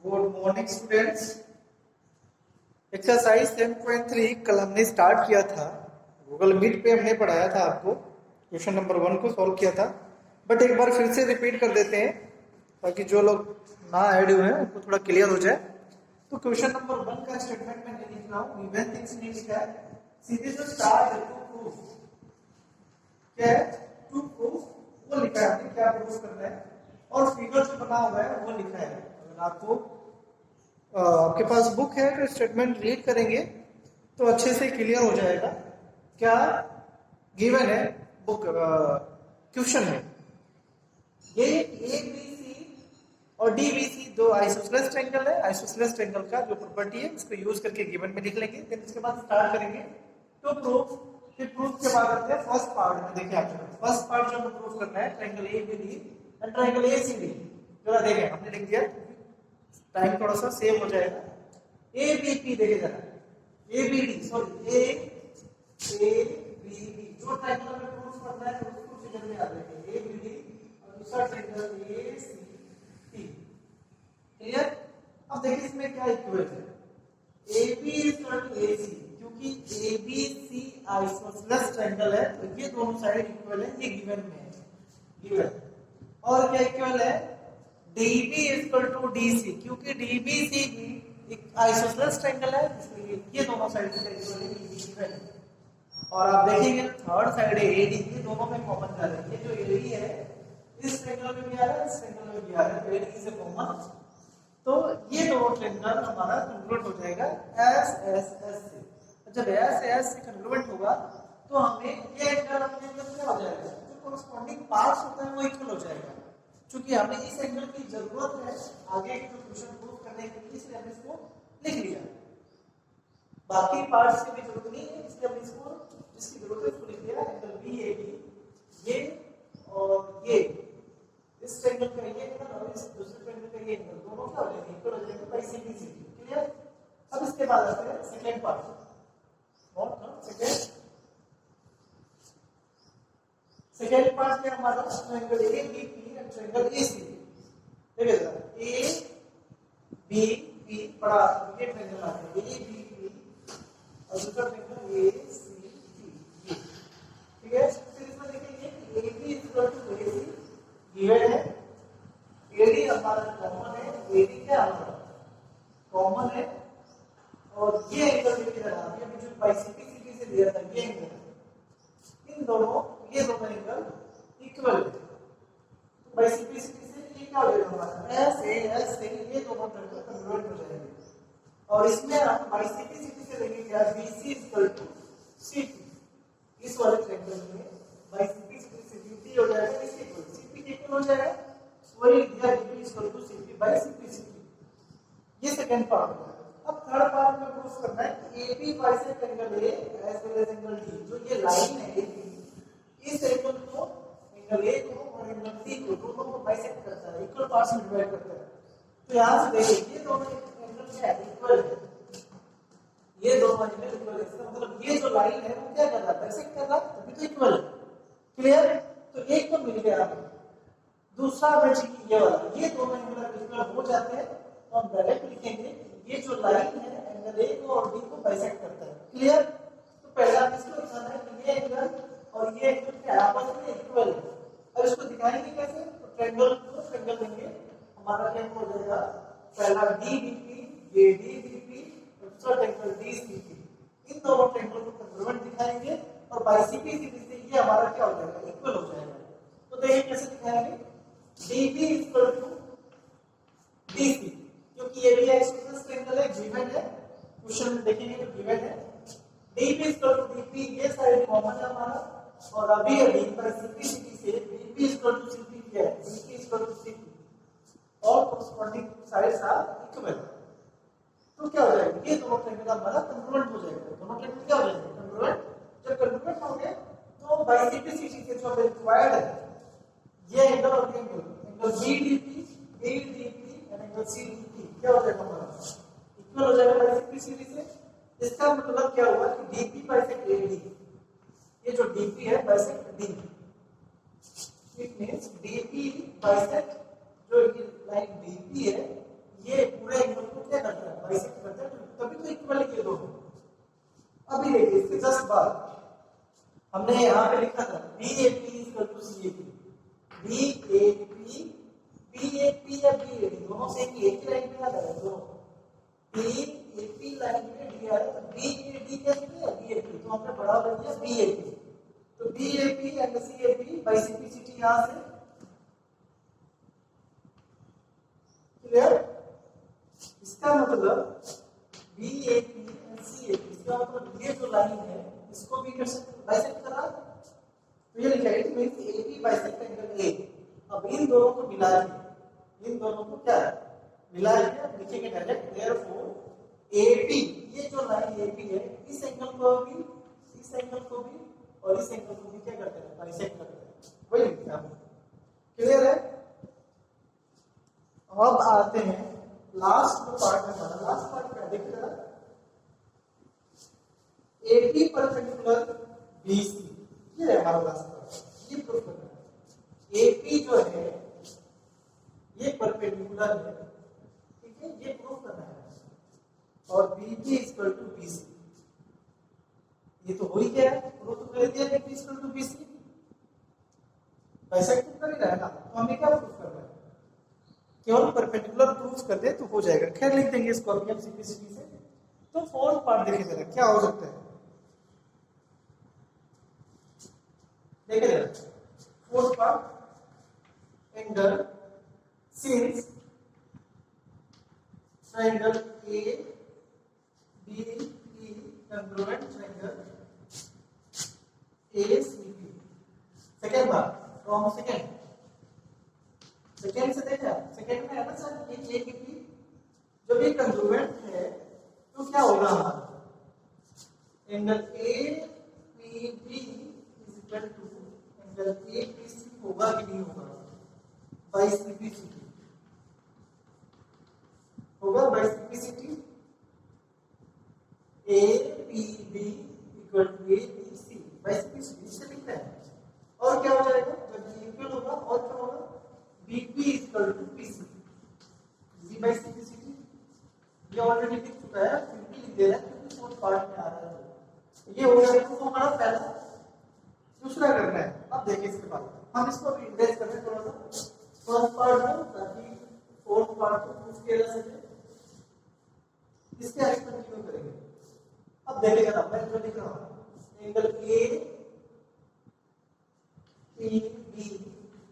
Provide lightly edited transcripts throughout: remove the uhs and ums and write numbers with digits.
Good morning students. Exercise 7.3 कल हमने start किया था। गूगल मीट पे हमने पढ़ाया था आपको, क्वेश्चन नंबर 1 को सॉल्व किया था, बट एक बार फिर से रिपीट कर देते हैं ताकि जो लोग ना ऐड हुए हैं उनको थोड़ा क्लियर हो जाए। तो क्वेश्चन नंबर 1 का स्टेटमेंट मैं लिख रहा हूँ, इवन थिंग्स नहीं लिखा है, सीधे जो स्टार्ट है टू प्रूफ, क्या है टू प्रूफ वो लिखा है हमने, क्या प्रूफ करना है, और फिगर जो बना हुआ है वो लिखा है। अगर आपको आपके पास बुक है तो स्टेटमेंट रीड करेंगे तो अच्छे से क्लियर हो जाएगा क्या गिवन है बुक क्वेश्चन में। ये ए बी सी और डी बी सी दो आइसोसेलेस ट्रायंगल है। आइसोसेलेस ट्रायंगल का जो प्रॉपर्टी है इसको यूज करके गिवन में लिख लेंगे। फिर इसके बाद स्टार्ट करेंगे टू प्रूफ। फिर प्रूफ के बाद आते हैं फर्स्ट पार्ट में। देखिए आपको फर्स्ट पार्ट जो हमें प्रूफ करना है triangle A B D and triangle A C D. जरा देखें, हमने लिख दिया, टाइम थोड़ा सा सेव हो जाएगा। ए बी पी देखे जरा, A B D sorry A B D जो ट्रायंगल में प्रूफ करना है उसको फिगर में याद रखें, ए बी डी और दूसरा triangle A C T. Clear? अब देखिए इसमें क्या इक्वेशन है, A B equal to A C, क्योंकि A B C isosceles triangle है तो ये दोनों साइड इक्वल है, ये गिवन में है गिवन। और क्या इक्वल है, DB इक्वल टू DC, क्योंकि DBC भी एक आइसोसेलेस ट्रायंगल है इसलिए ये दोनों साइड से इक्वल है, DB है। और आप देखेंगे थर्ड साइड है AD, ये दोनों में कॉमन जा रहा है। ये जो AD है इस ट्रायंगल में भी आ रहा है, इस ट्रायंगल में भी आ रहा है, AD से कॉमन, तो ये दोनों ट्रायंगल हमारा कन्वर्ट हो जाएगा SSS से। जब SSS से कन्वर्ट होगा तो हमें ये एंगल अपने अंदर क्या हो जाएगा, जो कॉरेस्पॉन्डिंग पार्ट्स होता है वो इक्वल हो जाएगा। क्योंकि हमें इस एंगल की जरूरत है आगे के जो क्वेश्चन प्रूव करने के लिए, इसलिए हमने इसको लिख लिया। बाकी पार्ट्स की भी जरूरत नहीं है, इसलिए हमने इसको जिसकी जरूरत है उसको लिख लिया। एंगल BAB ये और ये इस ट्रायंगल का ये एंगल और इस दूसरे ट्रायंगल का ये एंगल दोनों क्या हो जाएंगे, इक्वल हो जाएंगे बाय CBC। क्लियर? अब इसके बाद आते हैं सेकंड पार्ट। सेकंड पार्ट में हमारा triangle ABP and triangle AC। देखिए जरा ABP बड़ा ये ट्रायंगल आता है ABP और दूसरा ट्रायंगल ACD। ठीक है? फिर इसमें देखेंगे AB equal to AC given है, AD हमारा कॉमन है, AD क्या हमारा कॉमन है, और ये एंगल देखिए जरा ये जो बाय CPCD से दिया था ये एंगल, इन दोनों ये दोनों एंगल इक्वल है। तो बाय CPCD से ये क्या हो जाएगा हमारा SAS से ये दोनों ट्रायंगल कन्वर्ट हो जाएंगे। और इसमें हम बाय CPCD से लेंगे क्या BC इक्वल टू CP। इस वाले ट्रायंगल में बाय CPCD से BC हो जाएगा, इसके इक्वल CP के इक्वल हो जाएगा, वही दिया DB equal to CP by CPCD। ये सेकंड पार्ट है। अब थर्ड पार्ट में प्रूफ करना है कि AB bisect angle A as well as angle D। जो ये लाइन है AB इस एंगल को, एंगल A को और एंगल D को दोनों को बाइसेक्ट करता है, इक्वल पार्ट्स में डिवाइड करता है। तो यहां से देखिए ये दोनों एंगल क्या है, इक्वल है, ये दोनों एंगल इक्वल है। इसका मतलब ये जो लाइन है वो क्या कर रहा है, बाइसेक्ट कर रहा है, तभी तो इक्वल है। क्लियर? तो एक तो मिल गया हमें, दूसरा बच ये वाला, ये दोनों एंगल इक्वल हो जाते हैं तो हम डायरेक्ट लिखेंगे ये जो लाइन है एंगल A को और D को बाइसेक्ट करता है। क्लियर? तो पहला इसको दिखाना है कि ये एंगल और ये एंगल क्या आपस में इक्वल है। अब इसको दिखाएंगे कैसे, तो ट्रायंगल को ट्रायंगल लेंगे, हमारा क्या हो जाएगा, पहला DBP ये DBP और दूसरा ट्रायंगल DCP। इन दोनों ट्रायंगल को कन्वर्ट दिखाएंगे और बाय CPCD से ये हमारा क्या हो जाएगा, इक्वल हो जाएगा। तो देखिए कैसे दिखाएंगे, DB इक्वल टू DC, क्योंकि ये भी आइसोसेलेस ट्रायंगल है, गिवन है, क्वेश्चन में देखेंगे तो गिवन है। DB इक्वल टू DP ये साइड कॉमन है हमारा, और अभी बाय CPCD से DB इक्वल टू CP क्या है, DP इक्वल टू CP और कॉरेस्पॉन्डिंग साइड्स आर इक्वल। तो क्या हो जाएगा, ये दोनों ट्रायंगल हमारा कन्वर्ट हो जाएगा। दोनों ट्रायंगल क्या हो जाएंगे, कन्वर्ट। जब कन्वर्ट हो गए तो बाय CPCD से जो रिक्वायर्ड है ये एंगल और angle BDP ADP angle CDP क्या हो जाएगा हमारा, इक्वल हो जाएगा बाय CPCD से। इसका मतलब क्या हुआ कि DP बाइसेक्ट AD, ये जो DP है bisect D, it means DP bisect जो ये लाइन DP है ये पूरे सवाल हमने यहाँ पे लिखा था BAP equal to CAP, BAP या BAD दोनों से एक ही लाइन पे आ रहा है, दोनों BAP लाइन पे D आ रहा है, तो BAD कैसे किया BAP, तो हमने बड़ा कर दिया BAP, तो BAP एंड CAP बाइसेक्टिसिटी यहाँ से क्लियर। इसका मतलब BAP एंड CAP, इसका मतलब ये जो लाइन है इसको भी बाइसेक्ट करा, तो ये लिखा है it means AB bisect angle A। अब इन दोनों को मिला दिया, इन दोनों को क्या मिला दिया, लिखेंगे डायरेक्ट देयरफॉर AP, ये जो लाइन AP है इस एंगल को भी, इस एंगल को भी और इस एंगल को भी क्या करते हैं बाइसेक्ट करते हैं, वही लिखते हैं। क्लियर है। अब आते हैं लास्ट पार्ट में, हमारा लास्ट पार्ट क्या देखिएगा, AP परपेंडिकुलर BC, ये है हमारा लास्ट पार्ट, ये प्रूफ करना है। AP जो है ये परपेंडिकुलर है, ठीक है, ये प्रूफ करना है, और BP इक्वल टू BC, ये तो हो ही गया, प्रूफ तो कर दिया BP equal to BC, bisect कर ही रहा है ना, तो हमें क्या प्रूफ करना है, केवल परपेंडिकुलर प्रूफ कर दे तो हो जाएगा। खैर लिख देंगे इसको अभी हम सिंपलिसिटी से। तो फोर्थ पार्ट देखिए जरा क्या हो सकता है, देखिए जरा fourth part, angle since triangle ABE congruent triangle ACP, second part from second से देखा, सेकेंड में है ना सर ये ABP, जब ये कंग्रुएंट है तो क्या होगा हमारा angle APB is equal to angle APC होगा कि नहीं होगा, बाई सिंप्लिसिटी होगा, by simplicity APB equal to APC by simplicity से लिखते हैं, और क्या हो जाएगा जब ये इक्वल होगा, और क्या होगा BP इक्वल टू PC जी बाई सिंप्लिसिटी, ये ऑलरेडी लिख चुका है, फिर भी लिख दे रहा है क्योंकि फोर्थ पार्ट में आ रहा है, ये हो गया तो हमारा पहला। दूसरा करना है, अब देखिए इसके बाद हम इसको अभी इंडेक्स करते हैं थोड़ा सा फर्स्ट पार्ट में, ताकि फोर्थ पार्ट को प्रूफ किया जा सके, इसके आगे कंटिन्यू करेंगे। अब देखिएगा ना मैं जो लिख रहा हूं angle APB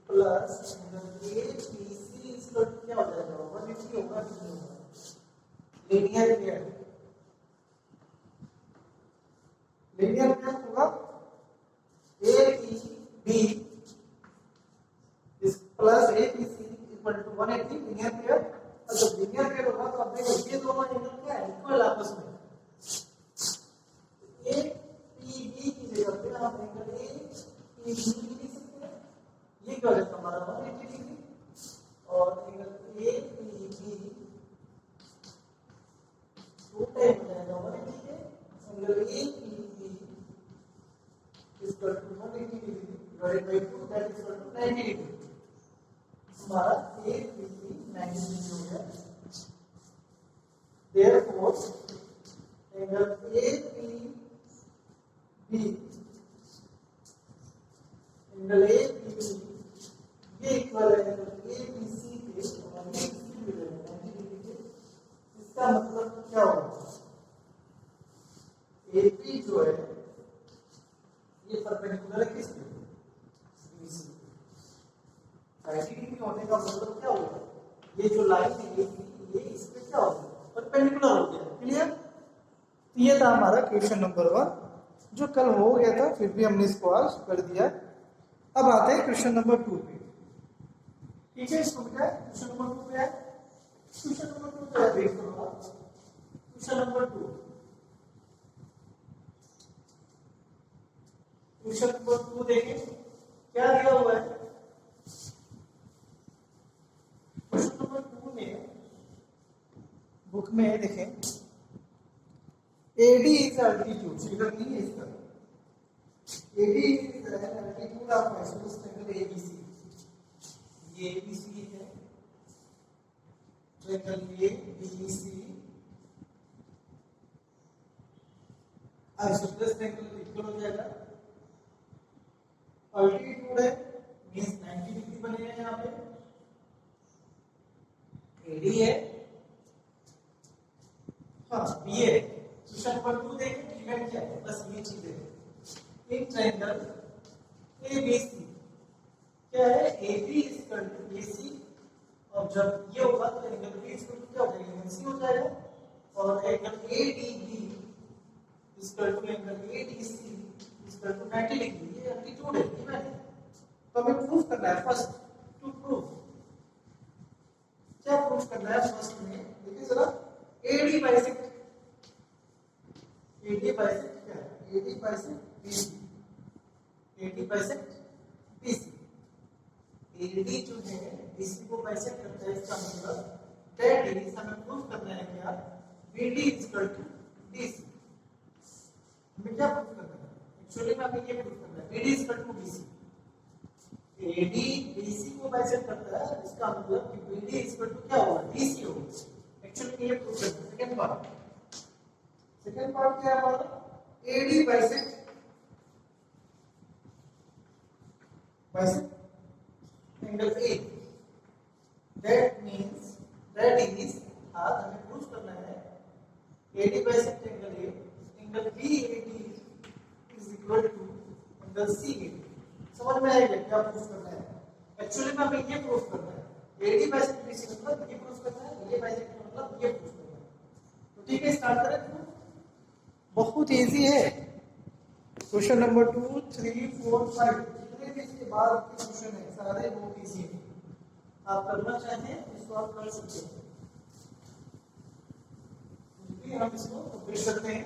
plus angle APC इसका क्या हो जाएगा, 180 होगा कि नहीं होगा, लीनियर पेयर, लीनियर पेयर होगा APB इस plus APC equal to 180 linear pair, और जब लीनियर पेयर होगा तो आप देखो ये दोनों एंगल क्या है इक्वल आपस में, APB की जगह पे आप एंगल APB लिख सकते हैं, ये क्या हो जाएगा हमारा 180 डिग्री, और एंगल APB टू टाइम हो जाएगा 180 के, angle APB equal to 180 degree divided by 2 that is equal to 90 degree, हमारा APB 90 डिग्री हो गया। Therefore angle APB angle APB ये इक्वल है एंगल APC के, और ये किसके मिले 90 डिग्री के, इसका मतलब क्या होगा AP जो है ये परपेंडिकुलर है किसके BC, 90 डिग्री होने का मतलब क्या होगा, ये जो लाइन है ये इस पे क्या होगा परपेंडिकुलर हो गया। क्लियर। तो ये था हमारा क्वेश्चन नंबर 1 जो कल हो गया था, फिर भी हमने इसको आज कर दिया। अब आते हैं क्वेश्चन नंबर 2 पे, ठीक है। इसको क्या है क्वेश्चन नंबर 2 पे है, क्वेश्चन नंबर 2 पे है, देख लो क्वेश्चन नंबर 2, क्वेश्चन नंबर 2 देखें क्या दिया हुआ है। क्वेश्चन नंबर 2 में बुक में देखें AD इज अल्टीट्यूड, फिगर नहीं है इसका, AD is altitude of isosceles triangle ABC, ये ABC है triangle ABC isosceles triangle equal हो जाएगा। अल्टीट्यूड है मींस 90 डिग्री बनेगा यहाँ पे। एडी है, हाँ बी है। क्वेश्चन नंबर 2 देखें, गिवन क्या है, बस ये चीज है। इन ट्रायंगल एबीसी क्या है, AB इक्वल टू AC, और जब ये होगा तो एंगल B इक्वल टू क्या हो जाएगा, एंगल C हो जाएगा। और angle ADB equal to angle ADC equal to 90 degree. ये एल्टीट्यूड है, गिवन है। तो हमें प्रूफ करना है फर्स्ट। टू प्रूफ क्या प्रूफ करना है फर्स्ट में, देखिए जरा। AD बाइसेक्ट, AD बाइसेक्ट क्या है, AD bisect BC, AD bisect BC। AD जो है BC को बाइसेक्ट करता है, इसका मतलब दैट इज, हमें प्रूफ करना है क्या, BD इक्वल टू BC। हमें क्या प्रूफ करना है, एक्चुअली में हमें ये प्रूफ करना है BD equal to BC। AD BC को बाइसेक्ट करता है, इसका मतलब कि BD इक्वल टू क्या होगा, DC होगा। एक्चुअली ये प्रूफ करना है। सेकंड पार्ट क्या है हमारा, AD bisect angle A, that means that is, हमें प्रूफ करना है AD bisect angle A, angle BAD is equal to angle CAD। समझ में आएगा क्या प्रूफ करना है। एक्चुअली में हमें ये प्रूफ करना है, AD बाइसेक्ट BC मतलब ये प्रूफ करना है, ये बाइसेक्ट मतलब ये प्रूफ करना है। तो ठीक है, स्टार्ट करें। प्रूफ बहुत इजी है। क्वेश्चन नंबर 2, 3, 4, 5 जितने भी इसके बाद के क्वेश्चन है सारे बहुत इजी है। आप करना चाहें इसको आप कर सकते हो, हम इसको कंप्लीट करते हैं।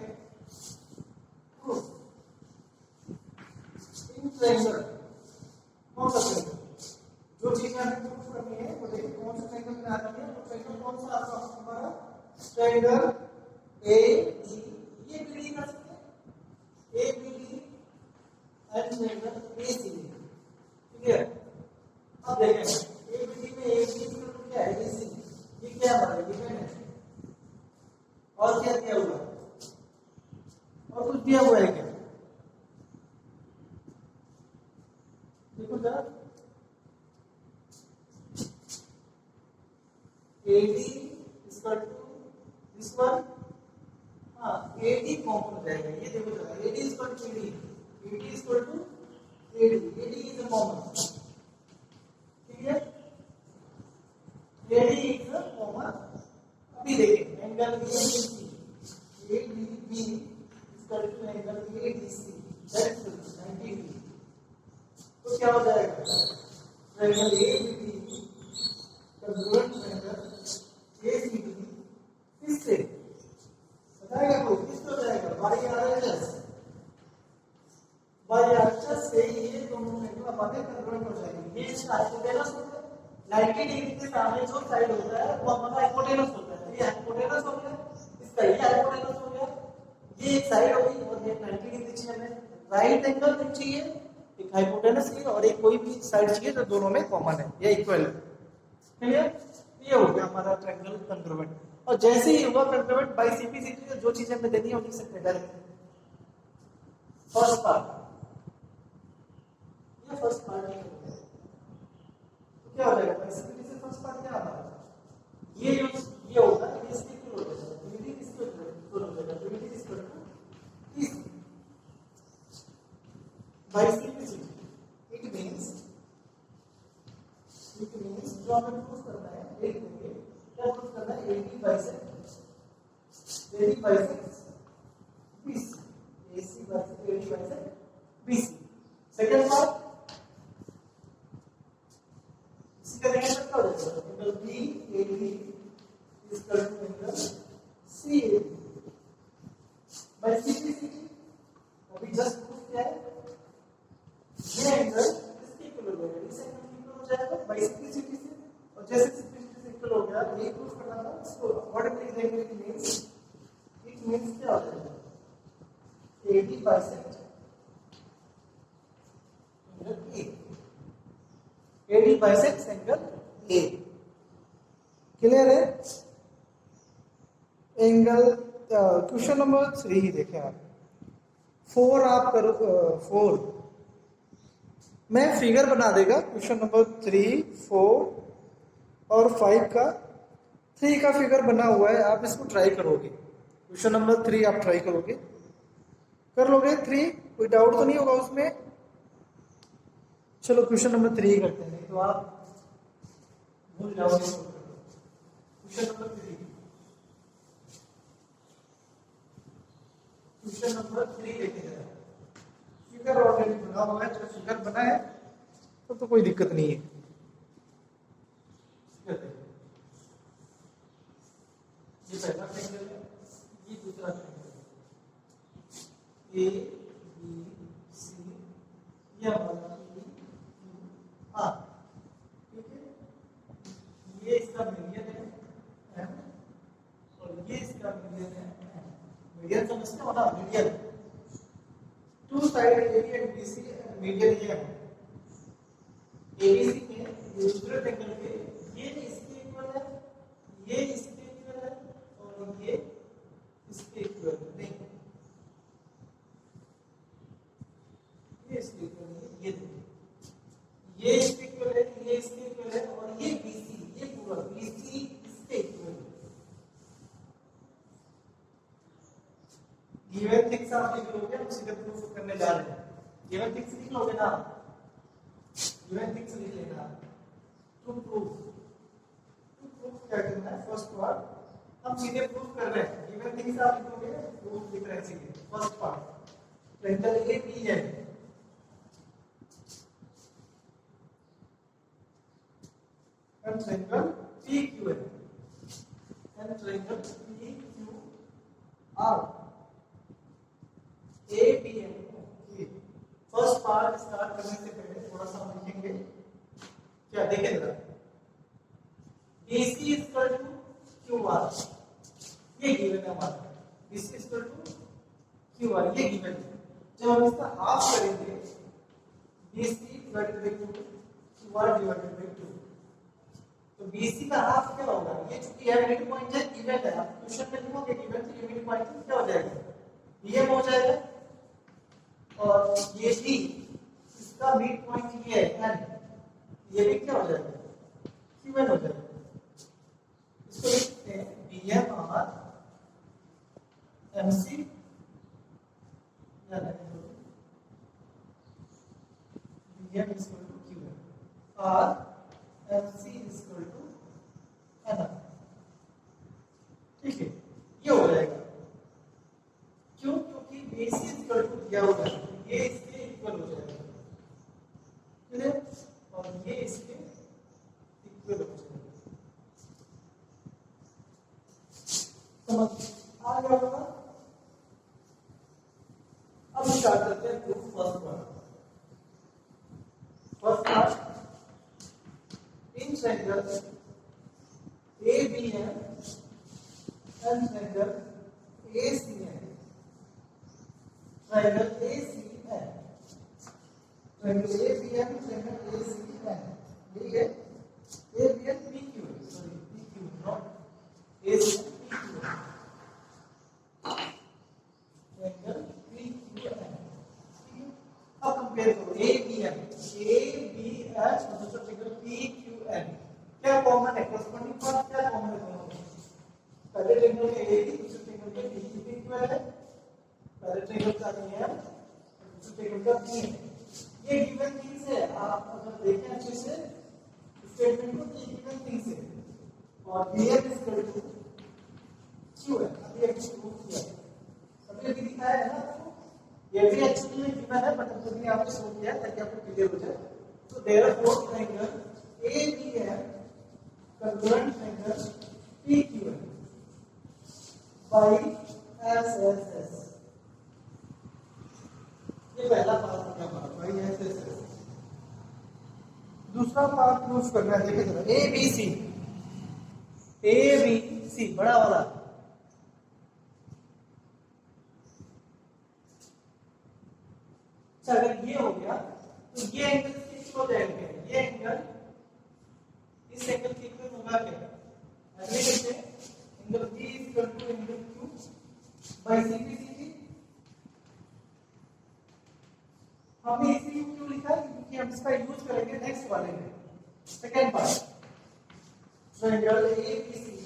इन ट्रायंगल कौन सा ट्रायंगल, जो चीज हमें प्रूफ करनी है वो देखिए कौन सा ट्रायंगल में आ रही है। तो ट्रायंगल कौन सा आपका हमारा, ट्रायंगल AD, ये BD कर सकते हैं, ABD and triangle AC। Clear. अब देखें ABD में AB इक्वल क्या है, AC। ये क्या हमारा गिवन है, और क्या दिया हुआ है, और कुछ दिया हुआ है क्या, देखो जरा। AD equal to this one, हाँ AD कॉमन हो जाएगा। ये देखो जरा, AD equal to AD, AD equal to AD, AD is a common. ठीक है, AD इज अ कॉमन। अभी देखिए angle ADC, ADB equal to angle ADC, that is 90 degree. तो क्या हो जाएगा, triangle ABD congruent triangle ACD किससे बताएगा, वो किससे हो जाएगा, बायआरएचएस से ये दोनों ट्रायंगल हमारे कंग्रुएंट हो जाएंगे। ये इसका हाइपोटेनस होता है, 90 डिग्री के सामने जो साइड होता है वो हमारा हाइपोटेनस होता है। ये हाइपोटेनस हो गया, इसका ये हाइपोटेनस हो गया, ये एक साइड होगी और ये 90 डिग्री चाहिए हमें। राइट एंगल में चाहिए एक हाइपोटेनस चाहिए और एक कोई भी साइड चाहिए जो दोनों में कॉमन है या इक्वल है। क्लियर, ये हो गया हमारा ट्रायंगल कंग्रुएंट। और जैसे ही होगा कंग्रुएंट बाय सिंप्लिसिटी जो चीजें हमें देनी है वो लिख सकते हैं डायरेक्ट। फर्स्ट पार्ट, ये फर्स्ट पार्ट है, तो क्या हो जाएगा बाय सिंप्लिसिटी फर्स्ट पार्ट क्या होगा, ये होगा ये इसके इक्वल हो जाएगा, BD इसके इक्वल हो जाएगा, BD इक्वल टू इस बाय सिंप्लिसिटी। इट मींस जो हमें प्रूफ करना है, देख लेंगे क्या प्रूफ करना है, AD bisect BC, AC bisect AD bisect BC। Second part इसी का देखिए क्या हो जाएगा, angle BAD equal to angle CAD by simplicity. अभी जस्ट प्रूफ क्या है, ये एंगल इसके इक्वल हो जाएगा, इस एंगल के इक्वल हो जाएगा बाय सिंप्लिसिटी से। और जैसे सिंप्लिसिटी से इक्वल हो गया, ये प्रूफ करना था, इसको अकॉर्डिंगली देखने के मींस इट मींस क्या हो जाएगा, AD bisect angle A, AD bisect angle A। Clear है। एंगल क्वेश्चन नंबर 3 देखें आप, 4 आप करो 4 मैं फिगर बना देगा क्वेश्चन नंबर 3 4 और 5 का 3 का फिगर बना हुआ है, आप इसको ट्राई करोगे। क्वेश्चन नंबर 3 आप ट्राई करोगे, कर लोगे 3, कोई डाउट तो नहीं होगा उसमें। चलो क्वेश्चन नंबर 3 करते हैं, नहीं तो आप भूल जाओगे। क्वेश्चन नंबर 3, क्वेश्चन नंबर 3 लेके जाए, फिगर ऑलरेडी बना हुआ है, जब फिगर बना है तो कोई दिक्कत नहीं है। ये पहला ट्रायंगल है, ये दूसरा ट्रायंगल है, ए बी सी, ये हमारा हाँ ठीक है, ये इसका मीडियन है और ये इसका मीडियन है। मीडियन समझते हो ना, median to side A B and B C, median ये है। एबीसी में दूसरे ट्रायंगल के ये इसके इक्वल है, ये इसके इक्वल है और ये इसके इक्वल नहीं, ये इसके इक्वल नहीं, ये इसके इक्वल है, ये इसके इक्वल है और ये बीसी, ये पूरा बीसी इसके इक्वल है। गिवन थिंग्स आप लिख लोगे, हम सीधे प्रूफ करने जा रहे हैं। गिवन थिंग्स लिख लोगे ना, गिवन थिंग्स लिख लेना। टू प्रूफ क्या करना है, फर्स्ट पार्ट हम सीधे प्रूफ कर रहे हैं। गिवन थिंग्स आप लिखोगे, प्रूफ लिख रहे हैं सीधे। First part triangle A B है एंड ट्रायंगल पी क्यू है and triangle P Q R A B है। फर्स्ट पार्ट स्टार्ट करने से पहले थोड़ा सा हम लिखेंगे, क्या देखें जरा, BC इक्वल टू QR, ये गिवन है हमारा। BC इक्वल टू QR, ये गिवन है। जब हम इसका हाफ करेंगे, BC divided by 2, QR divided by 2, तो BC का हाफ क्या होगा? ये चूंकि है मिड पॉइंट है, गिवन है, आप क्वेश्चन में लिखोगे गिवन तो ये मिड पॉइंट क्या हो जाएगा, ये हो जाएगा। और ये भी इसका मिड पॉइंट ये है n, ये भी क्या हो जाएगा, Q1 हो जाएगा। इसको लिखते हैं BM और MC, यानी BM is equal to Q1 और MC is equal to NR, ठीक है, ये हो जाएगा। क्यों? क्योंकि BC is equal to दिया हुआ है, ये इसके इक्वल हो जाएगा, क्लियर, और ये इसके इक्वल हो जाएगा। समझ आ गया होगा? अब स्टार्ट करते हैं proof first part. First part, in triangle ABM and triangle ACN, triangle ACN, triangle ABM triangle ACN, ठीक है, ABM PQ, sorry PQ not ACN, PQ triangle PQN, ठीक है। अब कंपेयर करो ABM और दूसरा ट्रायंगल PQN, क्या कॉमन है, कॉरस्पॉन्डिंग पार्ट क्या कॉमन है दोनों में? पहले ट्रायंगल में AB, दूसरे ट्रायंगल में BQ इक्वल है, पहले ट्रायंगल का ये है, दूसरे ट्रायंगल का ये है। ये गिवन थिंग्स है, आप अगर देखें अच्छे से स्टेटमेंट को, ये गिवन थिंग्स है और BM is equal to Q है। अभी एक प्रूफ किया, अभी अभी दिखाया है ना आपको, ये भी एक्चुअली में गिवन है बट हमने आपको शो किया ताकि आपको क्लियर हो जाए। तो therefore triangle ABM congruent triangle PQN by SSS, ये पहला पार्ट हो गया हमारा भाई SSS। दूसरा पार्ट प्रूफ करना है, देखिए जरा ABC बड़ा वाला, अगर ये हो गया तो ये एंगल किस हो जाएंगे, ये एंगल इस एंगल के इक्वल होगा क्या, अगले कैसे, angle B equal to angle Q by CP, हमने इसी को क्यों लिखा क्योंकि हम इसका यूज करेंगे नेक्स्ट वाले में। Second part, triangle ABC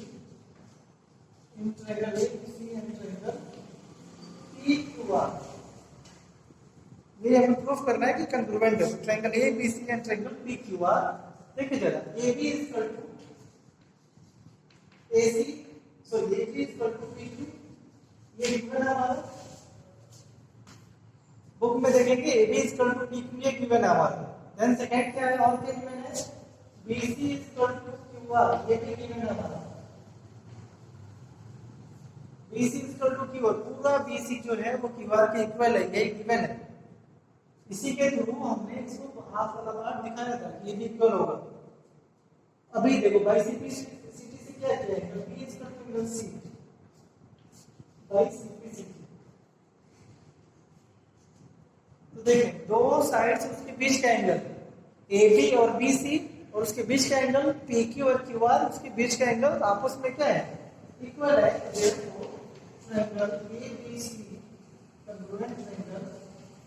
in triangle ABC and triangle PQR, ये हमें प्रूफ करना है कि कंग्रुएंट है triangle ABC and triangle PQR. देखिए जरा, AB is equal to AC, so AB is equal to PQ, ये गिवन है हमारा। बुक में देखेंगे AB is equal to PQ, ये गिवन है हमारा। देन सेकंड क्या है, और क्या गिवन है, BC is equal to QR, ये भी गिवन है हमारा। BC is equal to QR, पूरा BC जो है वो QR के इक्वल है, ये गिवन है। इसी के थ्रू हमने इसको हाफ वाला पार्ट दिखाया था, ये भी इक्वल होगा। अभी देखो बाई सीपी सीटी से क्या किया है, B is equal to C by CP CT. तो देखें दो साइड्स उसके बीच का एंगल AB और BC और उसके बीच का एंगल PQ और QR, उसके बीच का एंगल आपस में क्या है, इक्वल है। देखो triangle ABC congruent triangle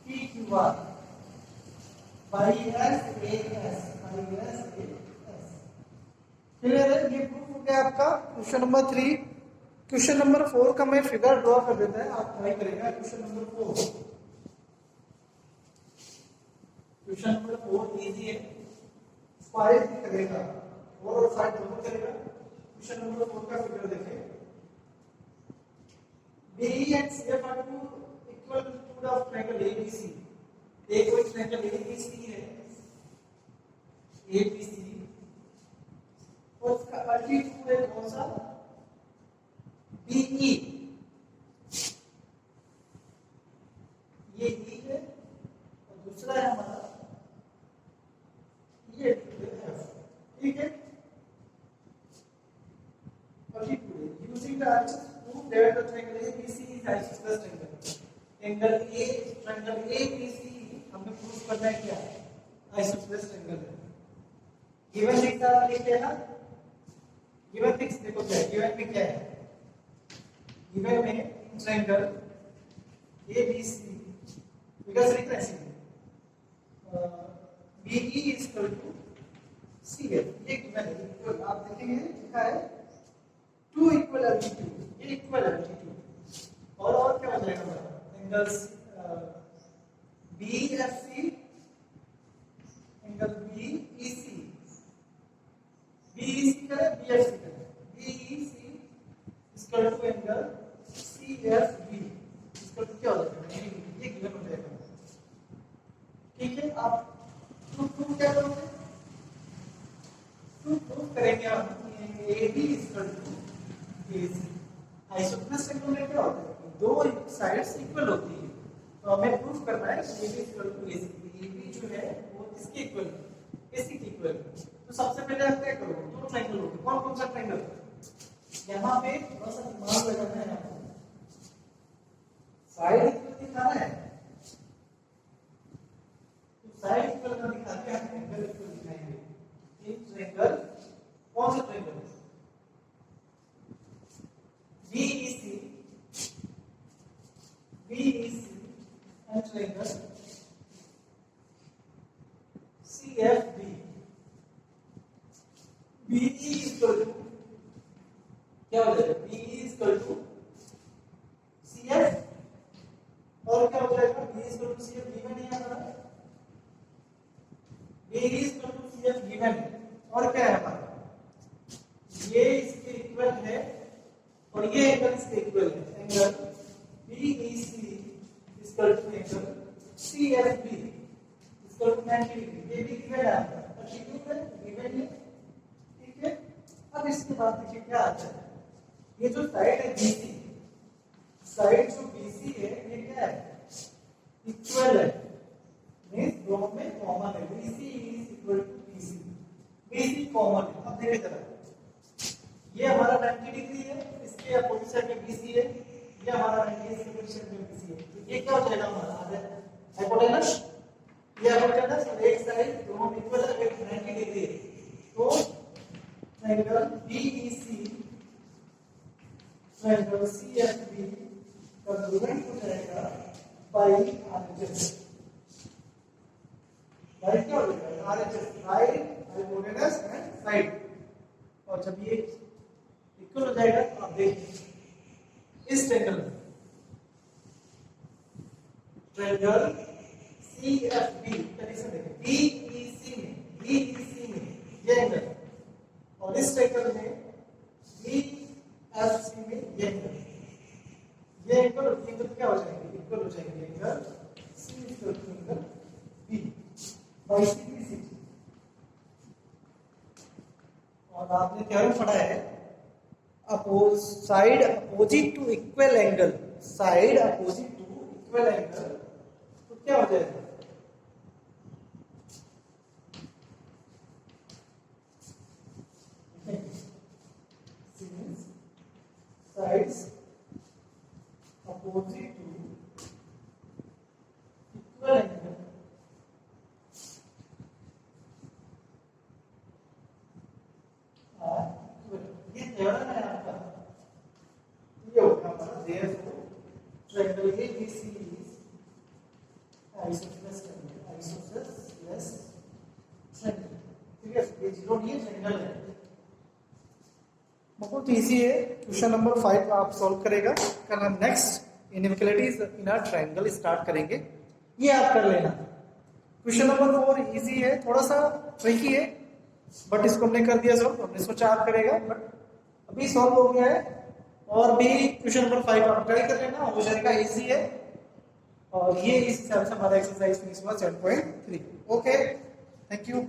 PQR by SAS clear है, ये प्रूफ हो गया आपका क्वेश्चन नंबर 3। क्वेश्चन नंबर 4 का मैं फिगर ड्रॉ कर देता है, आप ट्राई करेगा। Question number 4, question number 4 easy है, स्क्वायर भी करेगा और साइड दोनों करेगा। क्वेश्चन नंबर 4 का फिगर देखें, BE and CF are two equal to the triangle ABC। एक कोई ट्रायंगल ABC है, ABC और उसका अल्टीट्यूड है कौन सा, BE, ये E है और दूसरा है हमारा ये F, ठीक है। Altitude using the answer prove that the triangle ABC is isosceles triangle. Triangle ABC हमें प्रूव करना है क्या, आइसोसेलेस ट्रायंगल है। गिवन लिखा लिखते हैं ना, गिवन फिक्स देखो क्या है, गिवन में क्या है, गिवन में ट्रायंगल ABC बिकॉज़ लिख रहे हैं BE is equal to CF, ये गिवन है। इक्वल आप देखेंगे लिखा है टू इक्वल एल्टीट्यूड, ये इक्वल एल्टीट्यूड और क्या हो जाएगा हमारा angles BFC angle BEC, BEC करें BFC करें, BEC equal to angle CFB equal to क्या हो जाएगा, ये गिवन हो जाएगा। ठीक है, आप प्रूफ क्या करोगे, प्रूफ करेंगे हम AB equal to AC। Isosceles triangle में क्या होता है, दो साइड्स इक्वल होती है, तो हमें प्रूफ करना है कि AB equal to AC, AB जो है वो इसके इक्वल है, AC के इक्वल है। तो सबसे पहले आप क्या करोगे, दो ट्रायंगल होंगे, कौन कौन सा ट्रायंगल, यहाँ पे थोड़ा सा दिमाग लगाना है आपको, साइड इक्वल दिखाना है, तो साइड इक्वल का दिखा के हम एंगल इक्वल दिखाएंगे। एक ट्रायंगल कौन सा triangle, BEC and triangle CFB। BE equal to क्या हो जाएगा, BE इक्वल टू CF और क्या हो जाएगा, BE equal to CF given है हमारा, BE equal to CF given है और क्या है हमारा, ये इसके इक्वल है और ये एंगल इसके इक्वल है, angle BEC equal to angle CFB equal to 90 degree, ये भी गिवन है आपका, एल्टीट्यूड है गिवन है। ठीक है, अब इसके बाद देखिए क्या आता है, ये जो साइड है BC, साइड जो BC है ये क्या है, इक्वल है, मींस दोनों में कॉमन है, BC is equal to BC, BC common है। अब देखिए जरा, ये हमारा 90 डिग्री है, इसके अपोजिट साइड में BC है, ये हमारा 90 डिग्री के अपोजिट साइड में BC है, तो ये क्या हो जाएगा हमारा हाइपोटेनस, ये हाइपोटेनस और एक साइड दोनों इक्वल है, 90 डिग्री है, तो ट्रायंगल BEC ट्रायंगल CFB का कंग्रुएंट हो जाएगा बाई RHS। राइट क्या हो जाएगा RHS right hypotenuse and side. और जब ये इक्वल हो जाएगा तो आप देखिए इस ट्रायंगल में ट्रायंगल CFB कंडीशन देखिए BEC में ये एंगल और इस ट्रायंगल में BFC में ये एंगल क्या हो जाएंगे इक्वल हो जाएंगे angle C equal to angle B by CBC। और आपने थ्योरम पढ़ा है side opposite to equal angle side opposite to equal angle तो क्या हो जाएगा sides opposite to equal angle are equal। ये थ्योरम है आपका ये होगा हमारा therefore triangle ABC is isosceles triangle। ठीक है ये जीरो नहीं है ट्रायंगल है। बहुत इजी है। क्वेश्चन नंबर 5 आप सॉल्व करेगा। कल हम next inequalities in a triangle start करेंगे, ये आप कर लेना। क्वेश्चन नंबर 4 इजी है, थोड़ा सा ट्रिकी है बट इसको हमने कर दिया सॉल्व। हमने सोचा आप करेगा बट अभी सॉल्व हो गया है। और भी क्वेश्चन नंबर 5 आप ट्राई कर लेना, हो जाएगा, इजी है। और ये इस हिसाब से हमारा एक्सरसाइज फिनिश हुआ 7.3। Okay, thank you.